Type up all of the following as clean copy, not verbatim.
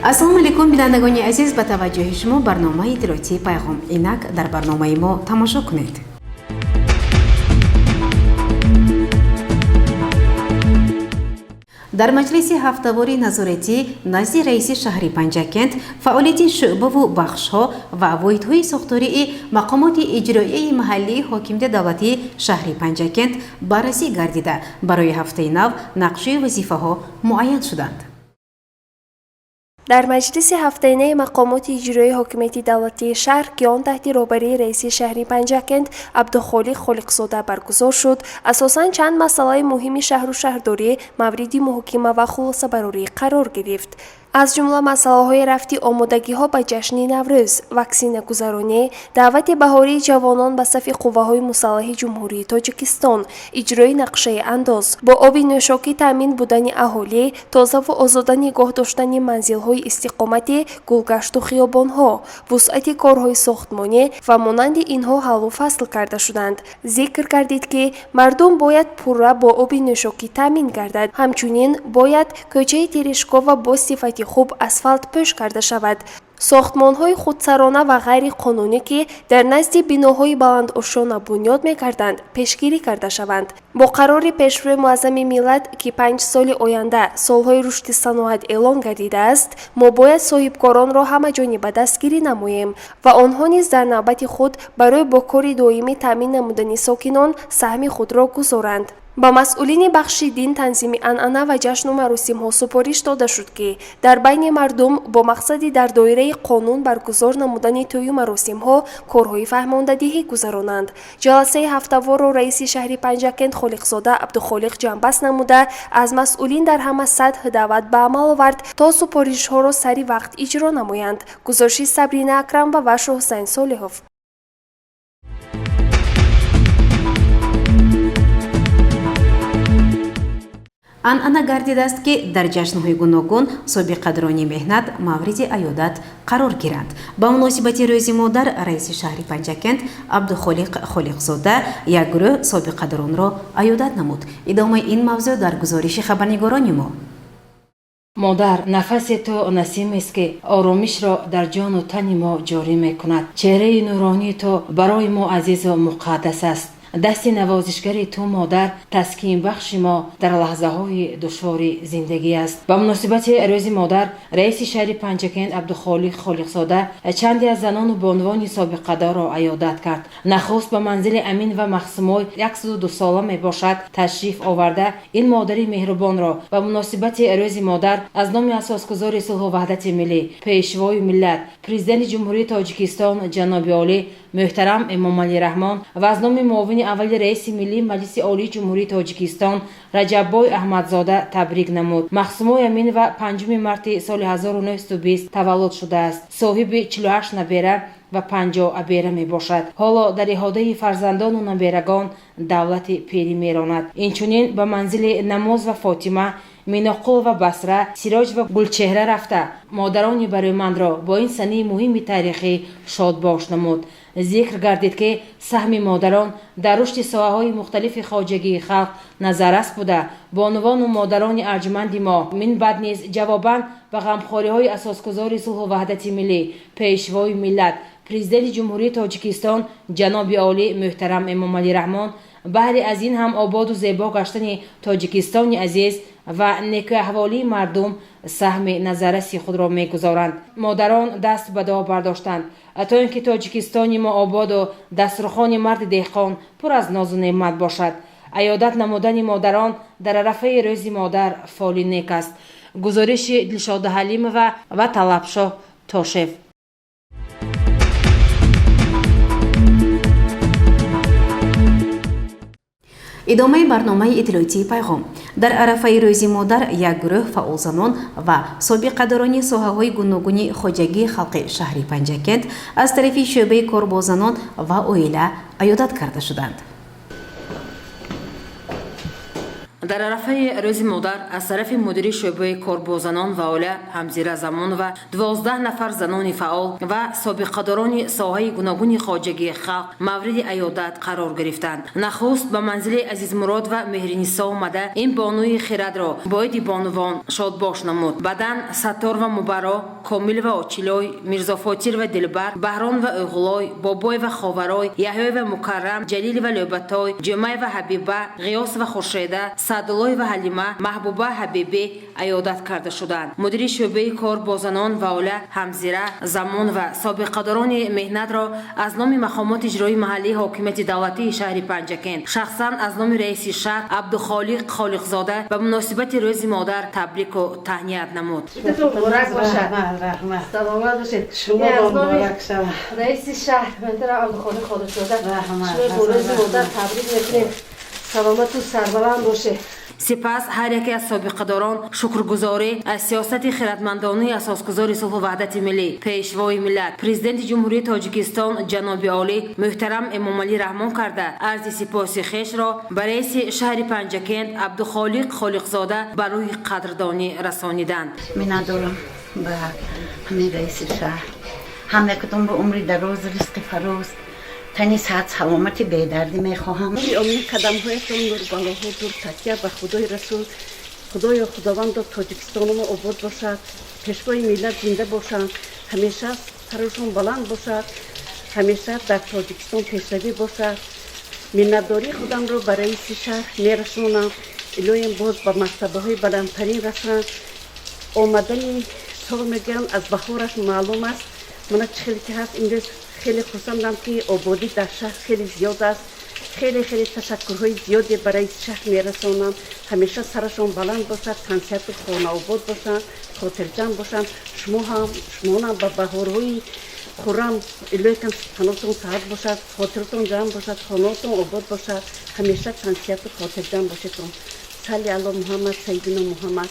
ассалому алайкум бинандагони азиз, ба таваҷҷӯҳи шумо барномаи иттилоотии пайғом. Инак дар барномаи мо тамошо кунед. дар маҷлиси ҳафтавори назоратӣ назди раиси шаҳри Панҷакент фаъолияти шуъбаву бахшҳо ва воҳидҳои сохтории мақомоти иҷроияи маҳаллии ҳокимияти давлатии шаҳри Панҷакент баррасӣ гардида барои ҳафтаи нав нақшию вазифаҳо муайян шуданд. дар маҷлиси ҳафтаинаи мақомоти иҷроии ҳокимияти давлатии шаҳр ки он таҳти роҳбарии раиси шаҳри Панҷакент Абдухолиқ Холиқзода баргузор шуд, асосан чанд масъалаи муҳими шаҳру шаҳрдорӣ мавриди муҳокима ва хулосабарорӣ қарор гирифт. аз ҷумла масъалаҳои рафти омодагиҳо ба ҷашни Наврӯз, ваксинагузаронӣ, даъвати баҳории ҷавонон ба сафи қувваҳои мусаллаҳи ҷумҳурии Тоҷикистон, иҷрои нақшаи андоз, бо оби нӯшокӣ таъмин будани аҳолӣ, тозаву озода нигоҳ доштани манзилҳои истиқоматӣ, гулгашту хиёбонҳо, вусъати корҳои сохтмонӣ ва монанди инҳо ҳаллу фасл карда шуданд. зикр гардид, ки мардум бояд пурра бо оби нӯшокӣ таъмин гардад. ҳамчунин бояд кӯчаи тиришков ва бо сифати хуб асфалт пӯш карда шавад. сохтмонҳои худсарона ва ғайриқонунӣ ки дар назди биноҳои баландошона бунёд мекарданд, пешгирӣ карда шаванд. бо қарори пешрӯи муаззами миллат ки 5 соли оянда солҳои рушди саноат эълон гардидааст, мо бояд соҳибкоронро ҳамаҷониба дастгирӣ намоем ва онҳо низ дар навбати худ барои бо кори доимӣ таъмин намудани сокинон саҳми худро гузоранд. ба масъулини бахши дин, танзими анъана ва ҷашну маросимҳо супориш дода шуд, ки дар байни мардум бо мақсади дар доираи қонун баргузор намудани тӯю маросимҳо корҳои фаҳмондадиҳӣ гузаронанд. ҷаласаи ҳафтаворро раиси шаҳри Панҷакент Холиқзода Абдухолиқ ҷамъбаст намуда, аз масъулин дар ҳама сатҳ даъват ба амал овард, то супоришҳоро сари вақт иҷро намоянд. гузориши Сабрина Акрам ва Вашу Ҳусайн Солиҳов. анъана гардидааст, ки дар ҷашнҳои гуногун собиқадрони меҳнат мавриди аёдат қарор гиранд. ба муносибати рӯзи модар, раиси шаҳри Панҷакент Абдухолиқ Холиқзода як гурӯҳ собиқадронро аёдат намуд. идомаи ин мавзӯъ дар гузориши хабарнигорони мо. модар, нафаси ту насимест, ки оромишро дар ҷону тани мо ҷорӣ мекунад. чеҳраи нуронии ту барои мо азизу муқаддас аст. дасти навозишгари ту модар таскинбахши мо дар лаҳзаҳои душвори зиндагӣ аст. ба муносибати рӯзи модар, раиси шаҳри Панҷакент Абдухолиқ Холиқзода чанде аз занону бонувони собиқадорро аёдат кард. нахуст ба манзили Амин ва Махсумой 102 сола мебошад ташриф оварда ин модари меҳрубонро ба муносибати рӯзи модар аз номи асосгузори сулҳу ваҳдати миллӣ, пешвои миллат, президенти ҷумҳурии Тоҷикистон ҷаноби олӣ муҳтарам Эмомалӣ Раҳмон ва аз номи муовини аввали раиси миллии маҷлиси олии ҷумҳурии Тоҷикистон Раҷаббой Аҳмадзода табрик намуд. Махсумой Амин ва 5 марти соли 1920 таваллуд шудааст. соҳиби 48 набера ва 50 абера мебошад. ҳоло дар иҳодаи фарзандону наберагон давлати пирӣ меронад. инчунин ба манзили Намоз ва Фотима, Миноқул ва Басра, Сироҷ ва Гулчеҳра рафта модарони бароимандро бо ин санаи муҳими таърихӣ шодбош намуд. зикр гардид, ки саҳми модарон дар рушди соҳаҳои мухталифи хоҷагии халқ назаррас буда, бонувону модарони арҷуманди мо минбаъд низ ҷавобан ба ғамхориҳои асосгузори сулҳу ваҳдати миллӣ, пешвои миллат, президенти ҷумҳурии Тоҷикистон ҷаноби олӣ муҳтарам Эмомалӣ Раҳмон баҳри аз ин ҳам ободу зебо гаштани Тоҷикистони азиз ва некӯаҳволии мардум саҳми назарраси худро мегузоранд. модарон даст ба дуо бардоштанд то ин ки Тоҷикистони мо ободу даструхони марди деҳқон пур аз нозу неъмат бошад. аёдат намудани модарон дар арафаи рӯзи модар фоли нек аст. гузориши Дилшода Ҳалимова ва Талабшоҳ Тошев. идомаи барномаи иттилоотии пайғом. дар арафаи рӯзи модар як гурӯҳ фаъолзанон ва собиқадорони соҳаҳои гуногуни хоҷагии халқи шаҳри Панҷакент аз тарафи шӯъбаи корбозанон ва оила аёдат карда шуданд. дар арафаи рӯзи модар аз тарафи мудири шӯъбаи корбозанон ва оила Ҳамзира Замонова 12 нафар занони фаъол ва собиқадорони соҳаи гуногуни хоҷагии халқ мавриди аёдат қарор гирифтанд. Нахуст ба манзили Азизмурод ва Меҳринисо омада ин бонуи хирадро боиди бонувон шодбош намуд. Бадан Саттор ва Мубарро, Комил ва Очилой, Мирзофотир ва Дилбар, Баҳрон ва Уғулой, Бобой ва Ховарой, Яҳёй ва Мукаррам, Ҷалил ва Лӯбатой, Ҷумай ва Ҳабиба, Ғиёс ва Хуршеда, Саъдуллой ва Ҳалима, Маҳбуба Ҳабибӣ аёдат карда шуданд. Мудири шӯъбаи кор бо занон ва оила Ҳамзира Замон ва собиқадорони меҳнатро аз номи мақомоти иҷроии маҳаллии ҳокимияти давлатии шаҳри Панҷакент, шахсан аз номи раиси шаҳр Абдухолиқ Холиқзода ба муносибати рӯзи модар табрику таҳният намуд. مبارک باشد. سلامت باشید. شما مبارک شود. رئیس شهر مهندر عبدالخالق خالقزاده رحمت. شما روز مادر تبریک میکنیم. سلامت و سربلند باشه. سپس هر یکی از سابقه‌داران شکرگزاری از سیاست خردمندانه اساسگزار صلح و وحدت ملی پیشوای ملت پرزیدنت جمهوری تاجیکستان جناب عالی محترم امامعلی رحمان کرده عرض سپاس خویش را به رئیس شهر پنجکند عبدالخالق خالقزاده برای قدردانی رسانیدند. می‌ندارم به همین رئیس شهر همه کدوم به عمری دراز رزق فراز تنی صحت سلامتی بی‌دردی می‌خواهم. امید قدم‌هایتان رو بالاها دور تکیه به خدای رسول خدای خداوند تاجیکستان ما آباد باشد، پیشوای ملت زنده باشند، همیشه سرشون بلند باشد، همیشه در تاجیکستان پیشروی باشد. منتداری خودم رو برای رئیس شهر می‌رسونم. الهی باز به مرتبه‌های بلندترین رسند. آمدن سال میگن از بهارش معلوم است. من چخیلی که هست این خیلی خرسندم که آبادی در شهر خیلی زیاد است. خیلی تشکرهای زیادی برای شهر میرسونم. همیشه سرشون بلند باشد، تنسیت و خانه آباد باشند، خاطرجمع باشند. شما هم به بهارهای خورم الهیتان تناتون صحت باشد، خاطرتون جمع باشد، خانهاتون آباد باشد. همیشه تنسیت و خاطرجمع باشید. صلی علی محمد سیدنا محمد.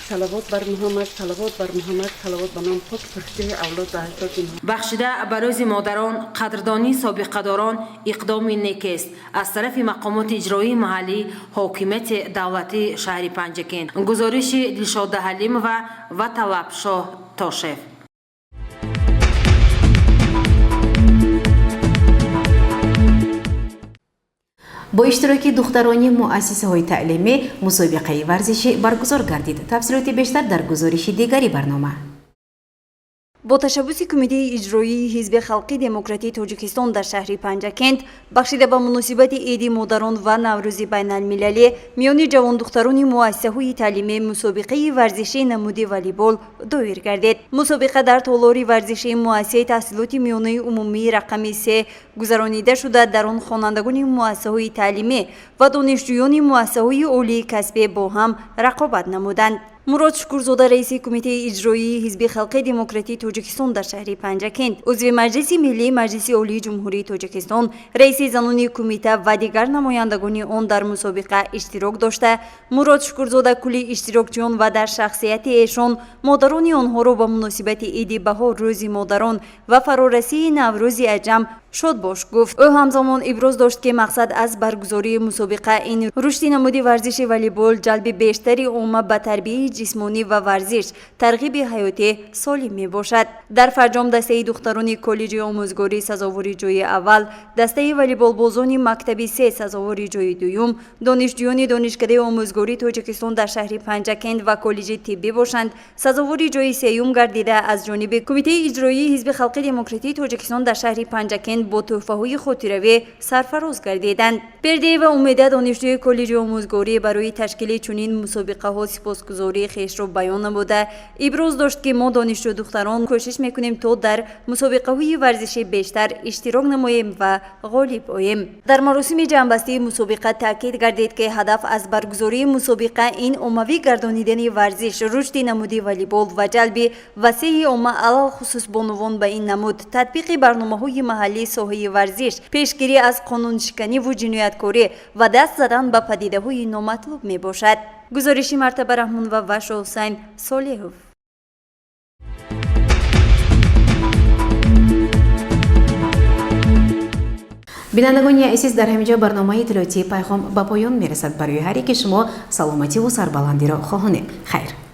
صلوات بر محمد، صلوات بر محمد، صلوات بر نام پاک فرشته اولاد و احفاد محمد. بخشیده به روز مادران قدردانی سابقه‌داران اقدامی نیک است از طرف مقامات اجرایی محلی حاکمیت دولتی شهر پنجکند. گزارش دلشاد حلیم و طلبشاه تاشف. با اشتراک دخترانی مؤسسه‌های تعلیمی مسابقه ورزشی برگزار گردید. تفصیلات بیشتر در گزارش دیگری برنامه. با تشبث کمیته اجرایی حزب خلقی دموکراتیک تاجیکستان در شهر پنجکند بخشیده به مناسبت عید مادران و نوروز بین المللی میان جوان دختران مؤسسه‌های تعلیمی مسابقه ورزشی نمودی والیبال دایر گردید. مسابقه در تالار ورزشی مؤسسه تحصیلات میانه عمومی رقم 3 گذرانیده شده. در آن خوانندگان مؤسسه‌های تعلیمی و دانشجویان مؤسسه‌های عالی کسبی با هم رقابت نمودند. مراد شکورزاده رئیس کمیته اجرایی حزب خلقی دموکراتیک تاجیکستان در شهر پنجکند، عضو مجلس ملی مجلس عالی جمهوری تاجیکستان، رئیس زنانی کمیته و دیگر نمایندگان آن در مسابقه اشتراک داشته. مراد شکورزاده کلی اشتراکچیان و در شخصیت ایشان مادران آنها را به مناسبت عید بهار روز مادران و فرارسی نوروز عجم شاد باش گفت. او همزمان ابراز داشت که مقصد از برگزاری مسابقه این رشد نمودی ورزش والیبال جلب بیشتری عامه به تربیت جسمانی و ورزش ترغیب حیاتی سالم می باشد. در فرجام دسته دختران کالج آموزگاری سزاوار جای اول، دسته والیبال بازان مکتبی 3 سزاوار جای دوم، دانشجویان دانشکده آموزگاری تاجیکستان در شهر پنجکند و کالج طبی باشند سزاوار جای سیوم گردیده. از جانب کمیته اجرایی حزب خلقی دموکراتیک تاجیکستان در شهر پنجکند با تحفه‌های خاطره‌ای سرفراز گردیدند. برده و امید دانشجوی کالج آموزگاری برای تشکیل چنین مسابقه‌ها سپاسگزاری خویش را بیان نموده ابراز داشت که ما دانشجو دختران کوشش میکنیم تا در مسابقه‌های ورزشی بیشتر اشتراک نماییم و غالب آییم. در مراسم جنببستی مسابقه تاکید گردید که هدف از برگزاری مسابقه این عمومی گردانیدن ورزش، رشد نمودی والیبال و جلب وسیع عامه علل خصوص بانوان به این نمود، تطبیق برنامه‌های محلی ساحه ورزش، پیشگیری از قانون شکنی و جنایتکاری و دست زدن به پدیده‌های نامطلوب می باشد. گزارشی مرتبه رحمان و وشا حسین صالحوف. бинандагони асиз дар ҳамиҷо барномаи иттилоотии пайғом ба поён мерасад. Барои ҳар яке шумо саломативу сарбаландиро хоҳонем. Хайр.